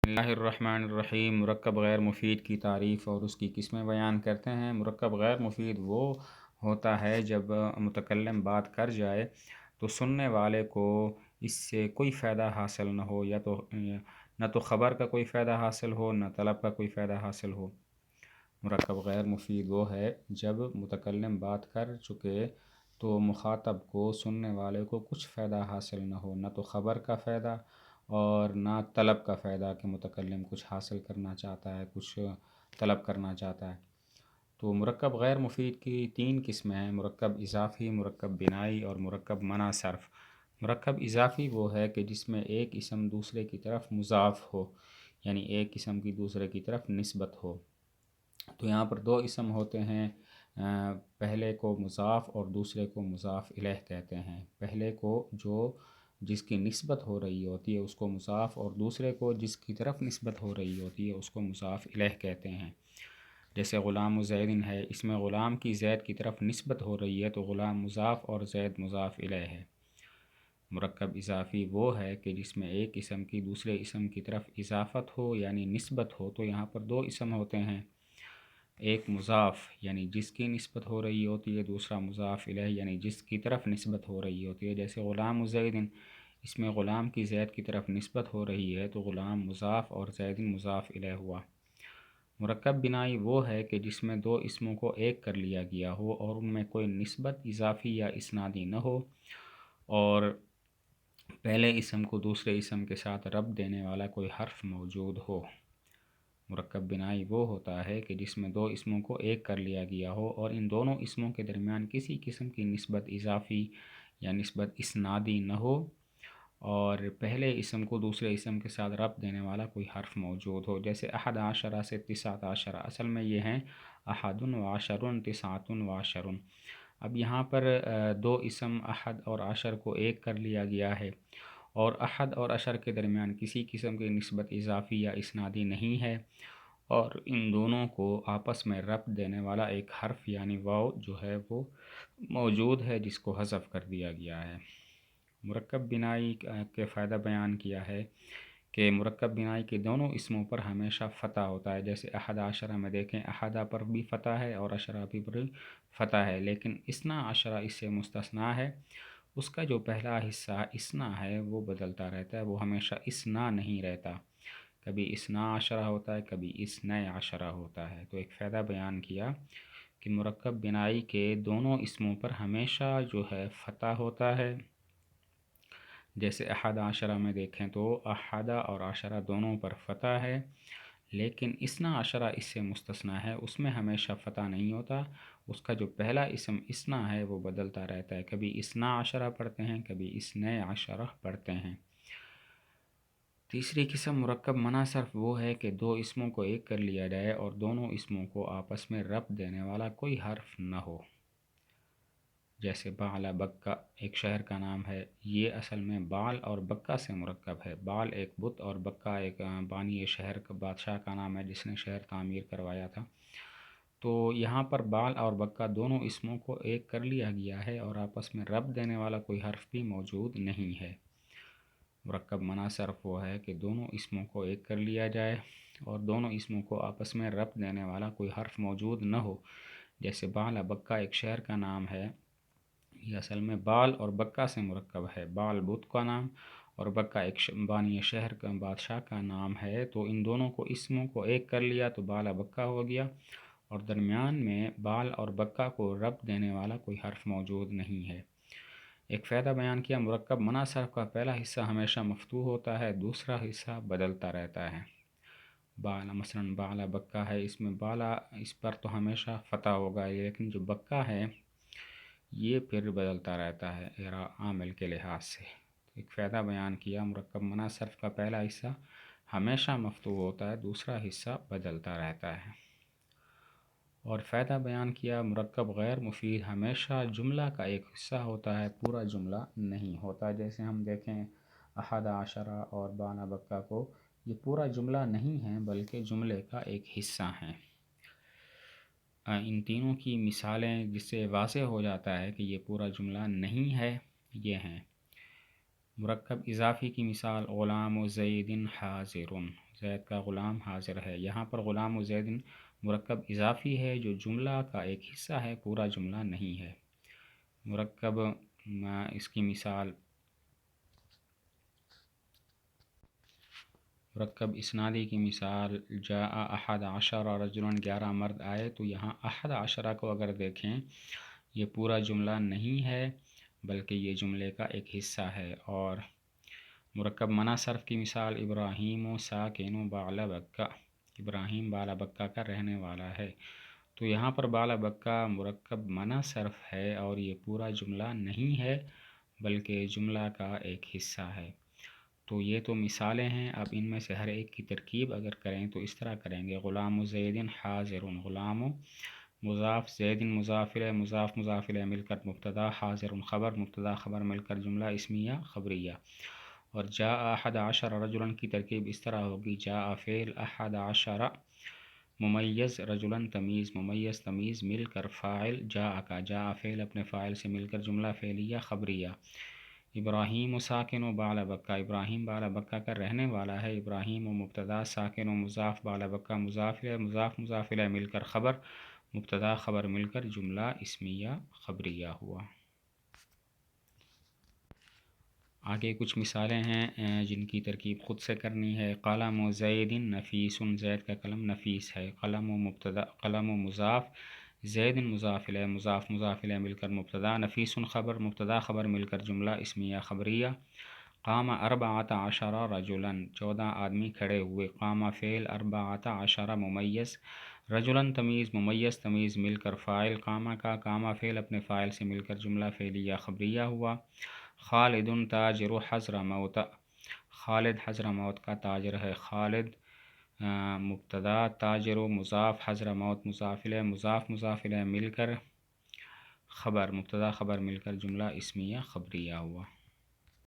اللہ الرحمن الرحیم۔ مرکب غیر مفید کی تعریف اور اس کی قسمیں بیان کرتے ہیں۔ مرکب غیر مفید وہ ہوتا ہے جب متکلم بات کر جائے تو سننے والے کو اس سے کوئی فائدہ حاصل نہ ہو، یا تو نہ تو خبر کا کوئی فائدہ حاصل ہو، نہ طلب کا کوئی فائدہ حاصل ہو۔ مرکب غیر مفید وہ ہے جب متکلم بات کر چکے تو مخاطب کو، سننے والے کو کچھ فائدہ حاصل نہ ہو، نہ تو خبر کا فائدہ اور نہ طلب کا فائدہ کہ متکلم کچھ حاصل کرنا چاہتا ہے، کچھ طلب کرنا چاہتا ہے۔ تو مرکب غیر مفید کی 3 قسمیں ہیں: مرکب اضافی، مرکب بنائی اور مرکب منع صرف۔ مرکب اضافی وہ ہے کہ جس میں ایک اسم دوسرے کی طرف مضاف ہو، یعنی ایک اسم کی دوسرے کی طرف نسبت ہو۔ تو یہاں پر 2 اسم ہوتے ہیں، پہلے کو مضاف اور دوسرے کو مضاف الیہ کہتے ہیں۔ پہلے کو جس کی نسبت ہو رہی ہوتی ہے اس کو مضاف، اور دوسرے کو جس کی طرف نسبت ہو رہی ہوتی ہے اس کو مضاف الیہ کہتے ہیں۔ جیسے غلام زیدن ہے، اس میں غلام کی زید کی طرف نسبت ہو رہی ہے تو غلام مضاف اور زید مضاف الیہ ہے۔ مرکب اضافی وہ ہے کہ جس میں ایک اسم کی دوسرے اسم کی طرف اضافت ہو، یعنی نسبت ہو۔ تو یہاں پر 2 اسم ہوتے ہیں، ایک مضاف یعنی جس کی نسبت ہو رہی ہوتی ہے، دوسرا مضاف الیہ یعنی جس کی طرف نسبت ہو رہی ہوتی ہے۔ جیسے غلام زیدن، اس میں غلام کی زید کی طرف نسبت ہو رہی ہے تو غلام مضاف اور زیدن مضاف الیہ ہوا۔ مرکب بنائی وہ ہے کہ جس میں 2 اسموں کو ایک کر لیا گیا ہو اور ان میں کوئی نسبت اضافی یا اسنادی نہ ہو، اور پہلے اسم کو دوسرے اسم کے ساتھ ربط دینے والا کوئی حرف موجود ہو۔ مرکب بنائی وہ ہوتا ہے کہ جس میں 2 اسموں کو ایک کر لیا گیا ہو اور ان دونوں اسموں کے درمیان کسی قسم کی نسبت اضافی یا نسبت اسنادی نہ ہو، اور پہلے اسم کو دوسرے اسم کے ساتھ ربط دینے والا کوئی حرف موجود ہو۔ جیسے احد عشرہ سے تسعۃ عشرہ، اصل میں یہ ہیں احد و عشر تسعۃ و عشر۔ اب یہاں پر 2 اسم احد اور عشر کو ایک کر لیا گیا ہے، اور احد اور عشر کے درمیان کسی قسم کی نسبت اضافی یا اسنادی نہیں ہے، اور ان دونوں کو آپس میں ربط دینے والا ایک حرف یعنی واو جو ہے وہ موجود ہے، جس کو حذف کر دیا گیا ہے۔ مرکب بنائی کے فائدہ بیان کیا ہے کہ مرکب بنائی کے دونوں اسموں پر ہمیشہ فتح ہوتا ہے۔ جیسے احد عشرہ میں دیکھیں، احدہ پر بھی فتح ہے اور عشرہ پر بھی فتح ہے، لیکن اثنا عشرہ اس سے مستثنا ہے۔ اس کا جو پہلا حصہ اثنا ہے وہ بدلتا رہتا ہے، وہ ہمیشہ اثنا نہیں رہتا، کبھی اثنا عشرہ ہوتا ہے، کبھی اثنی عشرہ ہوتا ہے۔ تو ایک فائدہ بیان کیا کہ مرکب بنائی کے دونوں اسموں پر ہمیشہ جو ہے فتح ہوتا ہے۔ جیسے احد عشرہ میں دیکھیں تو احدہ اور عشرہ دونوں پر فتح ہے، لیکن اثنا عشرہ اس سے مستثنا ہے، اس میں ہمیشہ فتح نہیں ہوتا، اس کا جو پہلا اسم اثنا ہے وہ بدلتا رہتا ہے، کبھی اثنا عشرہ پڑھتے ہیں، کبھی اثنی عشرہ پڑھتے ہیں۔ تیسری قسم مرکب منع صرف وہ ہے کہ 2 اسموں کو ایک کر لیا جائے اور دونوں اسموں کو آپس میں ربط دینے والا کوئی حرف نہ ہو۔ جیسے بعل بکہ ایک شہر کا نام ہے، یہ اصل میں بعل اور بکہ سے مرکب ہے۔ بعل ایک بت اور بکہ ایک بانی شہر کا بادشاہ کا نام ہے جس نے شہر تعمیر کروایا تھا۔ تو یہاں پر بعل اور بکہ دونوں اسموں کو ایک کر لیا گیا ہے اور آپس میں ربط دینے والا کوئی حرف بھی موجود نہیں ہے۔ مرکب منع صرف وہ ہے کہ دونوں اسموں کو ایک کر لیا جائے اور دونوں اسموں کو آپس میں ربط دینے والا کوئی حرف موجود نہ ہو۔ جیسے بعل بکہ ایک شہر کا نام ہے، یہ اصل میں بال اور بکہ سے مرکب ہے، بال بت کا نام اور بکہ ایک بانی شہر کا بادشاہ کا نام ہے، تو ان دونوں کو اسموں کو ایک کر لیا تو بال بکہ ہو گیا، اور درمیان میں بال اور بکہ کو ربط دینے والا کوئی حرف موجود نہیں ہے۔ ایک فائدہ بیان کیا، مرکب منع صرف کا پہلا حصہ ہمیشہ مفتوح ہوتا ہے، دوسرا حصہ بدلتا رہتا ہے۔ بالا مثلاً بالا بکہ ہے، اس میں بالا اس پر تو ہمیشہ فتح ہوگا، لیکن جو بکہ ہے یہ پھر بدلتا رہتا ہے عامل کے لحاظ سے۔ ایک فائدہ بیان کیا، مرکب منع صرف کا پہلا حصہ ہمیشہ مفتوح ہوتا ہے، دوسرا حصہ بدلتا رہتا ہے۔ اور فائدہ بیان کیا، مرکب غیر مفید ہمیشہ جملہ کا ایک حصہ ہوتا ہے، پورا جملہ نہیں ہوتا۔ جیسے ہم دیکھیں احد عشرہ اور بالا بکہ کو، یہ پورا جملہ نہیں ہے بلکہ جملے کا ایک حصہ ہیں۔ ان تینوں کی مثالیں جس سے واضح ہو جاتا ہے کہ یہ پورا جملہ نہیں ہے، یہ ہیں۔ مرکب اضافی کی مثال غلام و زید حاضر، زید کا غلام حاضر ہے۔ یہاں پر غلام و زید مرکب اضافی ہے جو جملہ کا ایک حصہ ہے، پورا جملہ نہیں ہے۔ مرکب اس کی مثال مرکب اسنادی کی مثال جاء احد عشر رجلا، 11 مرد آئے، تو یہاں احد عشرہ کو اگر دیکھیں یہ پورا جملہ نہیں ہے بلکہ یہ جملے کا ایک حصہ ہے۔ اور مرکب منع صرف کی مثال ابراہیم و ساکن و بالا بکہ، ابراہیم بالا بکہ کا رہنے والا ہے، تو یہاں پر بالا بکہ مرکب منع صرف ہے اور یہ پورا جملہ نہیں ہے بلکہ جملہ کا ایک حصہ ہے۔ تو یہ تو مثالیں ہیں، اب ان میں سے ہر ایک کی ترکیب اگر کریں تو اس طرح کریں گے: غلام زید حاضر، غلام مضاف، زید مضاف الیہ، مضاف الیہ مل کر مبتدا، حاضر خبر، مبتدا خبر مل کر جملہ اسمیہ خبریہ۔ اور جاء احد عشر رجلا کی ترکیب اس طرح ہوگی: جاء فعل، احد عشر ممیز، رجلا تمیز، ممیز تمیز مل کر فاعل جاء کا، جاء فعل اپنے فاعل سے مل کر جملہ فعلیہ خبریہ۔ ابراہیم و ساکن و بالا بکہ، ابراہیم بالا بکہ کا رہنے والا ہے، ابراہیم و مبتدا، ساکن و مضاف، بالا بکہ مضاف الیہ، مضاف الیہ مل کر خبر، مبتدا خبر مل کر جملہ اسمیہ خبریہ ہوا۔ آگے کچھ مثالیں ہیں جن کی ترکیب خود سے کرنی ہے۔ قلم و زید نفیس، زید کا قلم نفیس ہے۔ قلم و مبتدا، قلم و مضاف، زید مضاف الیہ، مضاف الیہ مل کر مبتدا، نفیس خبر، مبتدا خبر مل کر جملہ اسمیہ خبریہ۔ قام اربعۃ عشر رجلا، 14 آدمی کھڑے ہوئے۔ قام فعل، اربعۃ عشر ممیز، رجلا تمیز، ممیز تمیز مل کر فاعل قام کا، قام فعل اپنے فاعل سے مل کر جملہ فعلیہ خبریہ ہوا۔ خالد تاجر حضرموت، خالد حضرموت کا تاجر ہے۔ خالد مبتدا، تاجر و مضاف، حضرموت مضاف الیہ، مضاف الیہ مل کر خبر، مبتدا خبر مل کر جملہ اسمیہ خبریہ ہوا۔